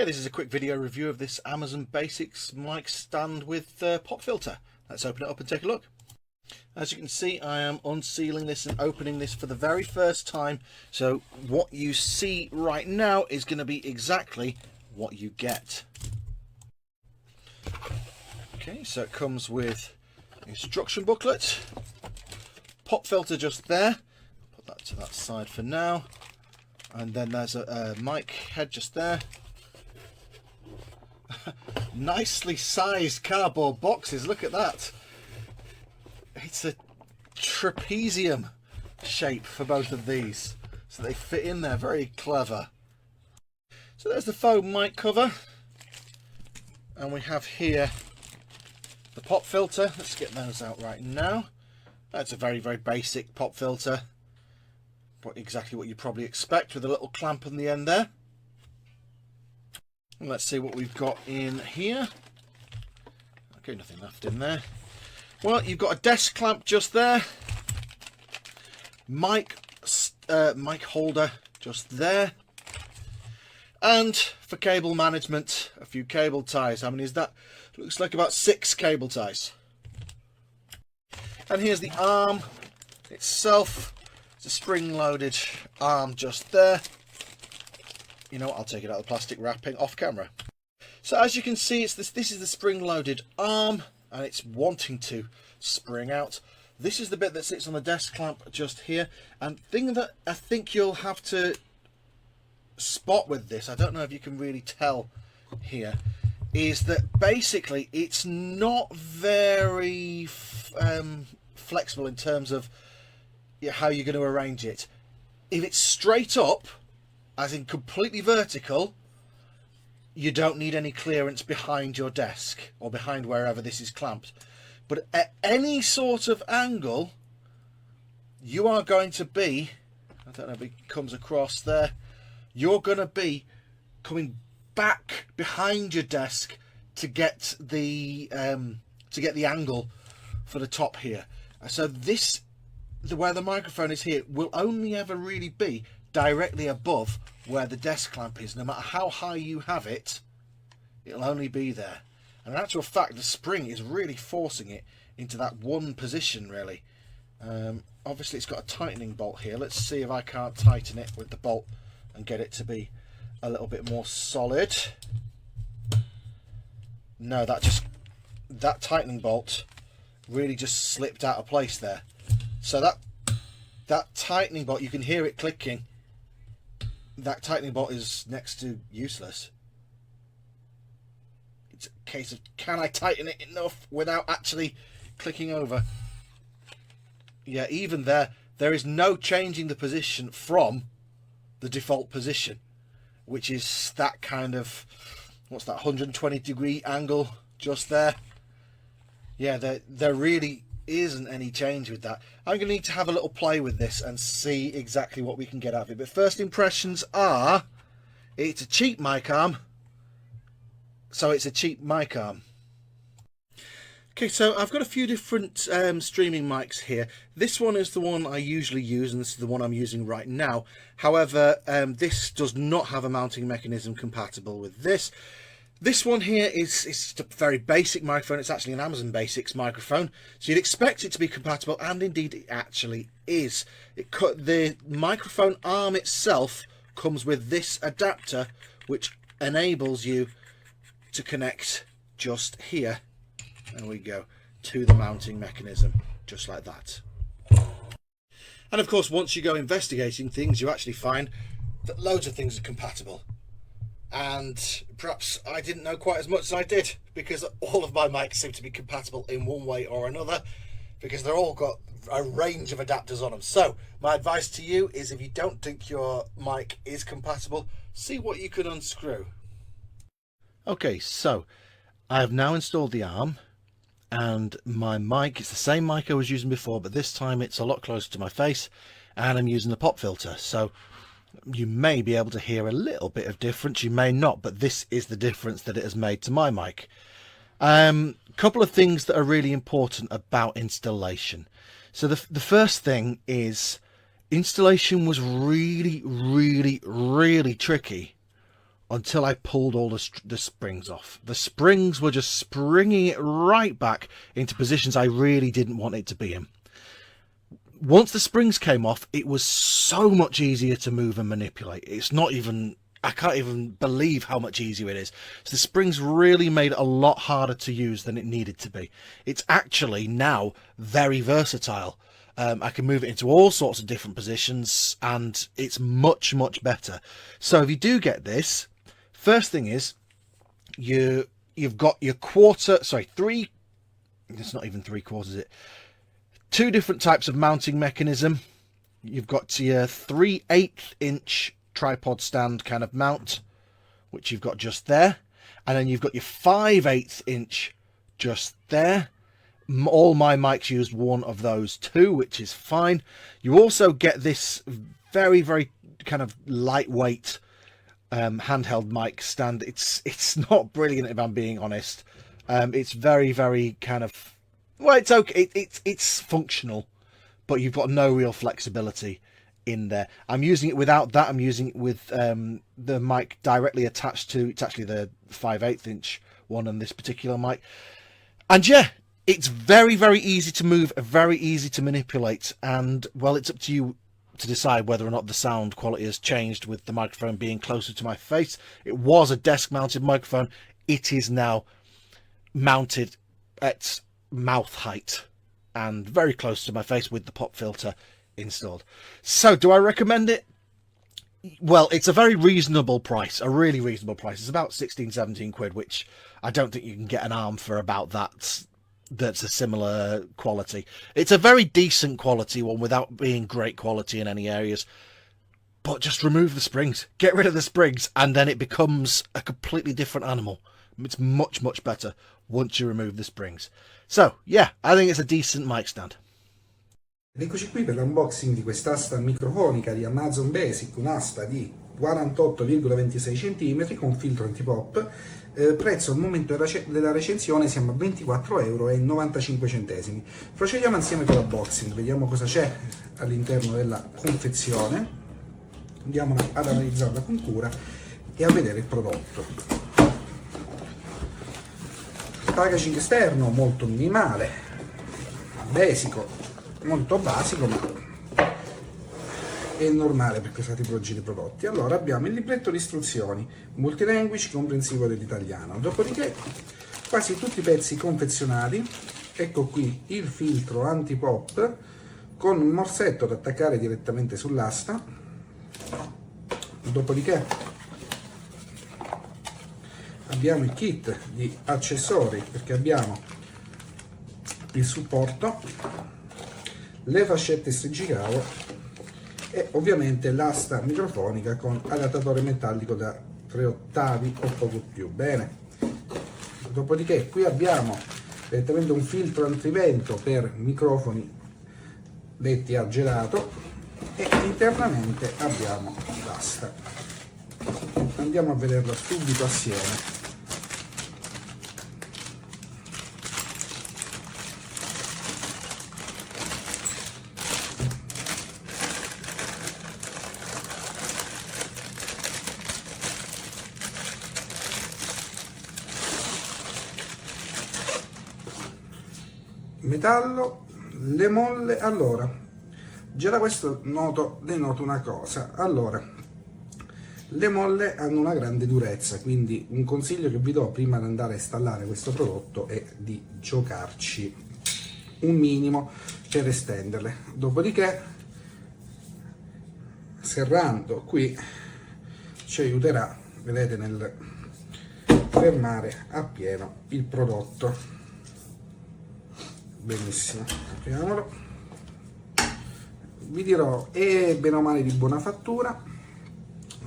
Okay, this is a quick video review of this Amazon Basics mic stand with pop filter. Let's open it up and take a look. As you can see, I am unsealing this and opening this for the very first time. So what you see right now is going to be exactly what you get. Okay, so it comes with instruction booklet, pop filter just there. Put that to that side for now. And then there's a mic head just there. Nicely sized cardboard boxes, look at that. It's a trapezium shape for both of these, so they fit in there, very clever. So there's the foam mic cover, and we have here the pop filter. Let's get those out right now. That's a very basic pop filter, but exactly what you probably expect, with a little clamp on the end there. And let's see what we've got in here. Okay, nothing left in there. Well, you've got a desk clamp just there, mic holder just there, and for cable management, a few cable ties. How many is that? Looks like about 6 cable ties. And here's the arm itself. It's a spring-loaded arm just there. You know what, I'll take it out of the plastic wrapping off camera. So as you can see, this is the spring-loaded arm, and it's wanting to spring out. This is the bit that sits on the desk clamp just here. And the thing that I think you'll have to spot with this, I don't know if you can really tell here, is that basically it's not very flexible in terms of how you're going to arrange it. If it's straight up, as in completely vertical, you don't need any clearance behind your desk or behind wherever this is clamped. But at any sort of angle, you are going to be, I don't know if it comes across there, you're going to be coming back behind your desk to get the angle for the top here. So this, where the microphone is here, will only ever really be directly above where the desk clamp is. No matter how high you have it, it'll only be there. And in actual fact, the spring is really forcing it into that one position, really. Obviously it's got a tightening bolt here. Let's see if I can't tighten it with the bolt and get it to be a little bit more solid. No, that tightening bolt really just slipped out of place there. So that tightening bolt, you can hear it clicking. That tightening bolt is next to useless. It's a case of, can I tighten it enough without actually clicking over? Yeah, even there is no changing the position from the default position, which is that kind of, what's that, 120-degree angle just there. Yeah, there really isn't any change with that. I'm going to need to have a little play with this and see exactly what we can get out of it. But first impressions are, it's a cheap mic arm. So it's a cheap mic arm. Okay, so I've got a few different streaming mics here. This one is the one I usually use, and this is the one I'm using right now. However, this does not have a mounting mechanism compatible with this. This one here is just a very basic microphone. It's actually an Amazon Basics microphone, so you'd expect it to be compatible, and indeed it actually is. The microphone arm itself comes with this adapter, which enables you to connect just here, there we go, to the mounting mechanism, just like that. And of course, once you go investigating things, you actually find that loads of things are compatible. And perhaps I didn't know quite as much as I did, because all of my mics seem to be compatible in one way or another, because they're all got a range of adapters on them. So my advice to you is, if you don't think your mic is compatible, see what you can unscrew. Okay, so I have now installed the arm, and my mic is the same mic I was using before, but this time it's a lot closer to my face, and I'm using the pop filter. So you may be able to hear a little bit of difference, you may not, but this is the difference that it has made to my mic. Couple of things that are really important about installation. So the first thing is, installation was really tricky until I pulled all the springs off. The springs were just springing it right back into positions I really didn't want it to be in. Once the springs came off, it was so much easier to move and manipulate. It's not even, I can't even believe how much easier it is. So the springs really made it a lot harder to use than it needed to be. It's actually now very versatile. I can move it into all sorts of different positions, and it's much, much better. So if you do get this, first thing is you've got your it's not even 3/4, is it? 2 different types of mounting mechanism. You've got your 3/8 inch tripod stand kind of mount, which you've got just there, and then you've got your 5/8 inch just there. All my mics used one of those 2, which is fine. You also get this very, very kind of lightweight handheld mic stand. It's not brilliant, if I'm being honest. It's very, very kind of, well, it's okay. It's functional, but you've got no real flexibility in there. I'm using it without that. I'm using it with the mic directly attached to, it's actually the 5/8 inch one on this particular mic. And yeah, it's very, very easy to move, very easy to manipulate. And well, it's up to you to decide whether or not the sound quality has changed with the microphone being closer to my face. It was a desk mounted microphone. It is now mounted at mouth height and very close to my face with the pop filter installed. So do I recommend it? Well, it's a very reasonable price, a really reasonable price. It's about 16-17 quid, which I don't think you can get an arm for about that's a similar quality. It's a very decent quality one without being great quality in any areas. But just remove the springs, get rid of the springs, and then it becomes a completely different animal. It's much, much better once you remove the springs. So, yeah, I think it's a decent mic stand. Ed eccoci qui per l'unboxing di quest'asta microfonica di Amazon Basic, un'asta di 48,26 cm con filtro antipop. Prezzo al momento della recensione siamo a 24,95 €. Procediamo insieme con l'unboxing, vediamo cosa c'è all'interno della confezione, andiamo ad analizzarla con cura e a vedere il prodotto. Packaging esterno molto minimale, basico, molto basico, ma è normale per questa tipologia di prodotti. Allora abbiamo il libretto di istruzioni multilinguage comprensivo dell'italiano, dopodiché quasi tutti i pezzi confezionati. Ecco qui il filtro anti-pop con un morsetto da attaccare direttamente sull'asta, dopodiché abbiamo il kit di accessori, perché abbiamo il supporto, le fascette stringicavo e ovviamente l'asta microfonica con adattatore metallico da 3/8 o poco più. Bene, dopodiché qui abbiamo direttamente un filtro antivento per microfoni detti a gelato e internamente abbiamo l'asta. Andiamo a vederla subito assieme. Metallo, le molle. Allora, già da questo denoto una cosa. Allora, le molle hanno una grande durezza, quindi un consiglio che vi do prima di andare a installare questo prodotto è di giocarci un minimo per estenderle. Dopodiché, serrando qui ci aiuterà, vedete, nel fermare appieno il prodotto. Benissimo, apriamolo. Vi dirò, è bene o male di buona fattura.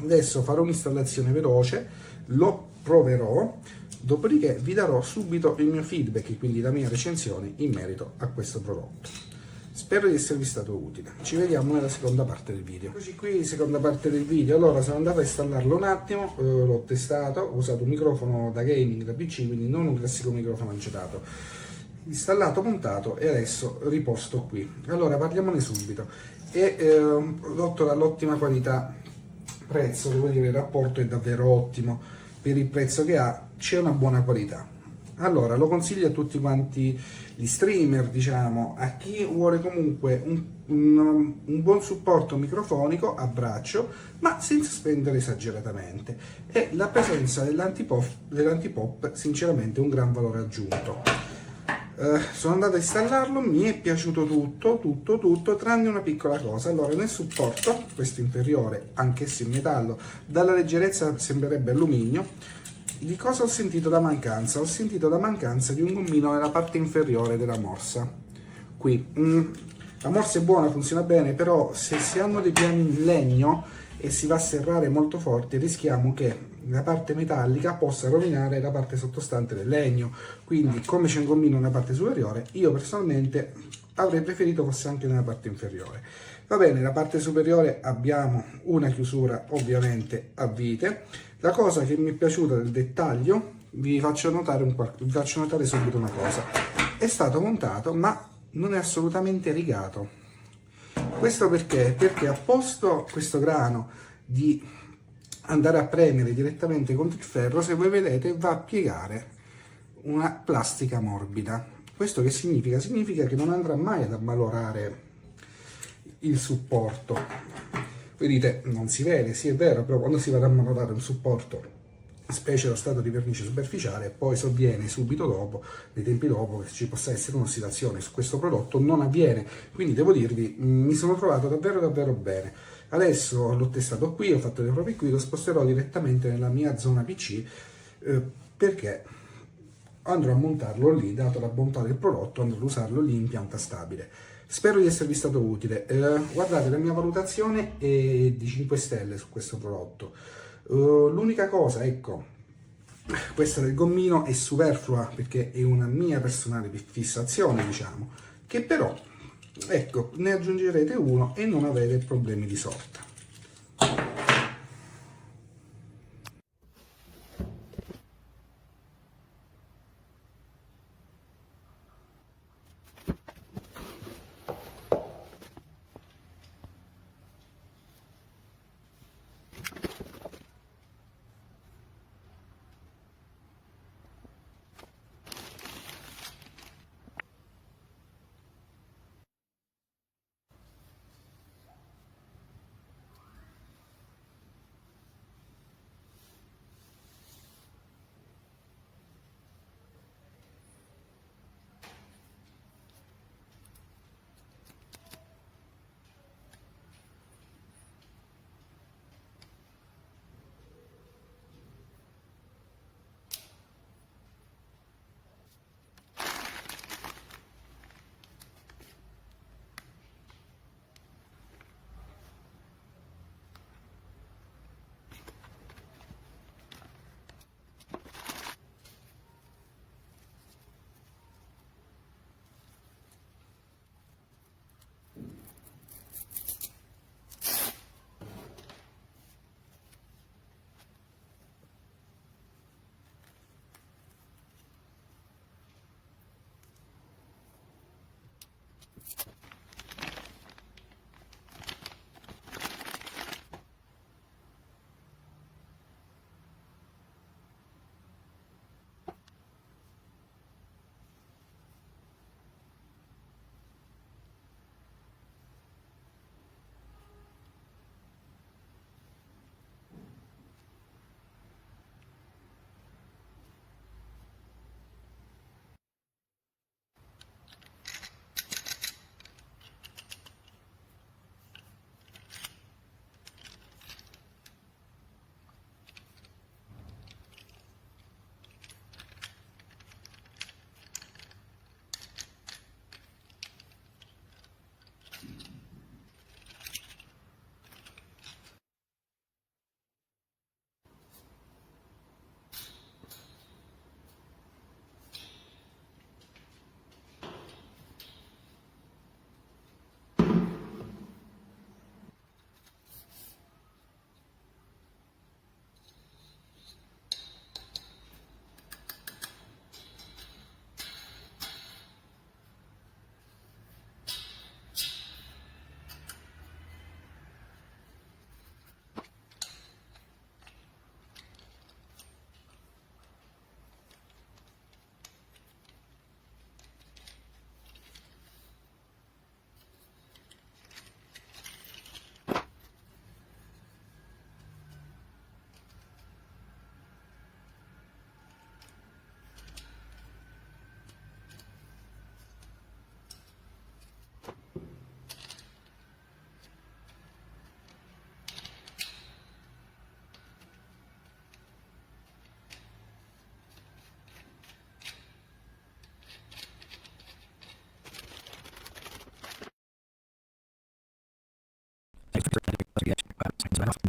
Adesso farò un'installazione veloce, lo proverò, dopodiché vi darò subito il mio feedback e quindi la mia recensione in merito a questo prodotto. Spero di esservi stato utile. Ci vediamo nella seconda parte del video. Eccoci qui, seconda parte del video. Allora, sono andato a installarlo un attimo, l'ho testato, ho usato un microfono da gaming, da PC, quindi non un classico microfono angelato. Installato, montato e adesso riposto qui. Allora, parliamone subito. È un prodotto dall'ottima qualità prezzo, devo dire, il rapporto è davvero ottimo. Per il prezzo che ha c'è una buona qualità. Allora, lo consiglio a tutti quanti gli streamer, diciamo, a chi vuole comunque un buon supporto microfonico a braccio, ma senza spendere esageratamente. E la presenza dell'antipop, sinceramente, è un gran valore aggiunto. Sono andato a installarlo, mi è piaciuto tutto, tranne una piccola cosa. Allora, nel supporto, questo inferiore, anch'esso in metallo, dalla leggerezza sembrerebbe alluminio. Di cosa ho sentito la mancanza? Ho sentito la mancanza di un gommino nella parte inferiore della morsa. Qui. La morsa è buona, funziona bene, però se si hanno dei piani in legno e si va a serrare molto forte, rischiamo che la parte metallica possa rovinare la parte sottostante del legno. Quindi, come c'è un gommino nella parte superiore, io personalmente avrei preferito fosse anche nella parte inferiore. Va bene, nella parte superiore abbiamo una chiusura ovviamente a vite. La cosa che mi è piaciuta del dettaglio, vi faccio notare subito una cosa. È stato montato, ma non è assolutamente rigato. Questo perché? Perché a posto questo grano di andare a premere direttamente contro il ferro, se voi vedete va a piegare una plastica morbida. Questo che significa? Significa che non andrà mai ad ammalorare il supporto. Voi dite, non si vede, sì è vero, però quando si va ad ammalorare un supporto, specie lo stato di vernice superficiale, poi sovviene subito dopo, nei tempi dopo, che ci possa essere un'ossidazione su questo prodotto, non avviene. Quindi devo dirvi, mi sono trovato davvero bene. Adesso l'ho testato qui, ho fatto le prove qui, lo sposterò direttamente nella mia zona PC, perché andrò a montarlo lì, dato la bontà del prodotto, andrò ad usarlo lì in pianta stabile. Spero di esservi stato utile. Guardate, la mia valutazione è di 5 stelle su questo prodotto. L'unica cosa, ecco, questa del gommino è superflua perché è una mia personale fissazione, diciamo, che però, ecco, ne aggiungerete uno e non avete problemi di sorta.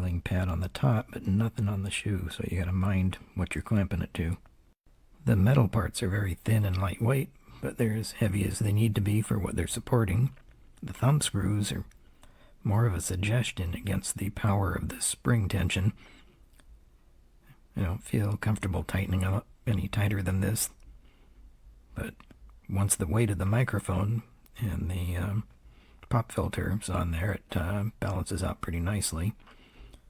sealing pad on the top, but nothing on the shoe, so you gotta mind what you're clamping it to. The metal parts are very thin and lightweight, but they're as heavy as they need to be for what they're supporting. The thumb screws are more of a suggestion against the power of the spring tension. I don't feel comfortable tightening them up any tighter than this, but once the weight of the microphone and the pop filter is on there, it balances out pretty nicely.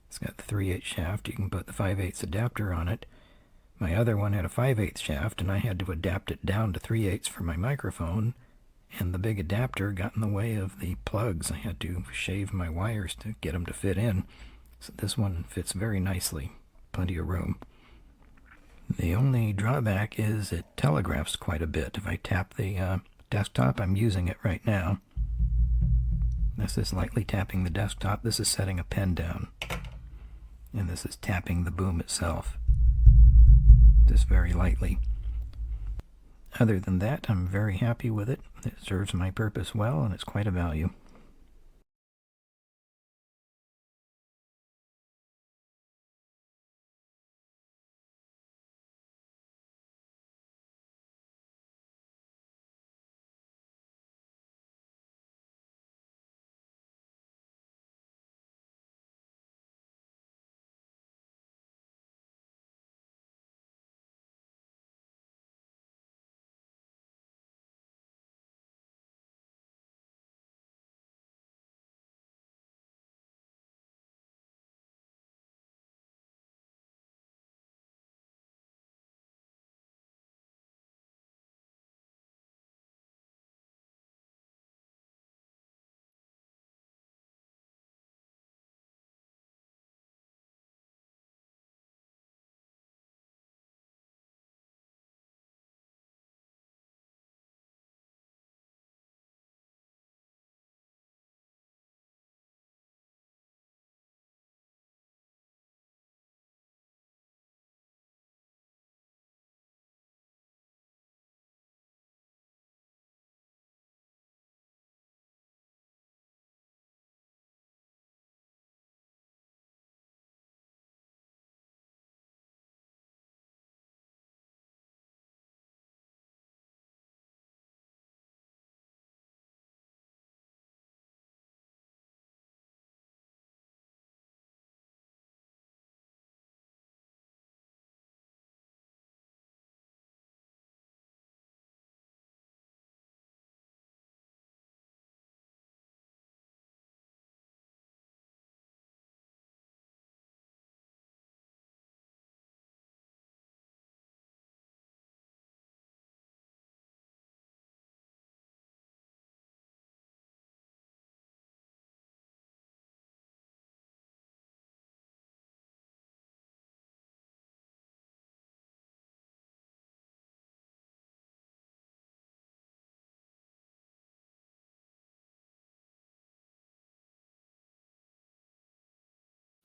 It's got the 3/8 shaft. You can put the 5/8 adapter on it. My other one had a 5/8 shaft, and I had to adapt it down to 3/8 for my microphone, and the big adapter got in the way of the plugs. I had to shave my wires to get them to fit in. So this one fits very nicely. Plenty of room. The only drawback is it telegraphs quite a bit. If I tap the desktop, I'm using it right now. This is lightly tapping the desktop. This is setting a pen down. And this is tapping the boom itself. Just very lightly. Other than that, I'm very happy with it. It serves my purpose well, and it's quite a value.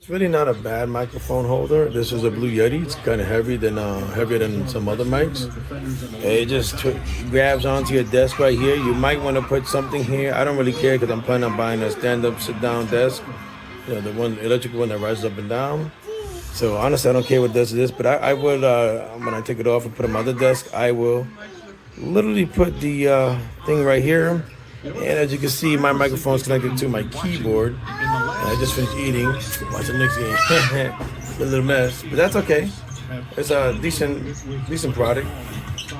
It's really not a bad microphone holder. This is a Blue Yeti. It's kind of heavier than some other mics. It just grabs onto your desk right here. You might want to put something here. I don't really care because I'm planning on buying a stand-up, sit-down desk. You know, the electrical one that rises up and down. So honestly, I don't care what this is, but I would, when I take it off and put it on my other desk, I will literally put the thing right here. And as you can see, my microphone is connected to my keyboard. I just finished eating. Watch the next game. A little mess, but that's okay. It's a decent product.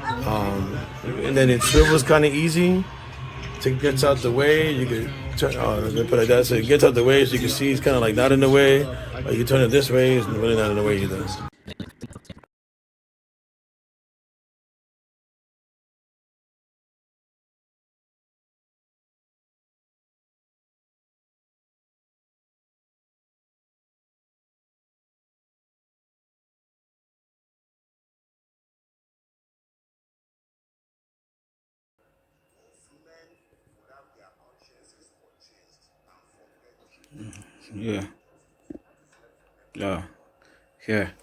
And then it swivels kind of easy. It gets out the way. You can turn. Let me put it like that. So it gets out the way, so you can see it's kind of like not in the way. Or you turn it this way, it's really not in the way either. Yeah. Yeah. Here.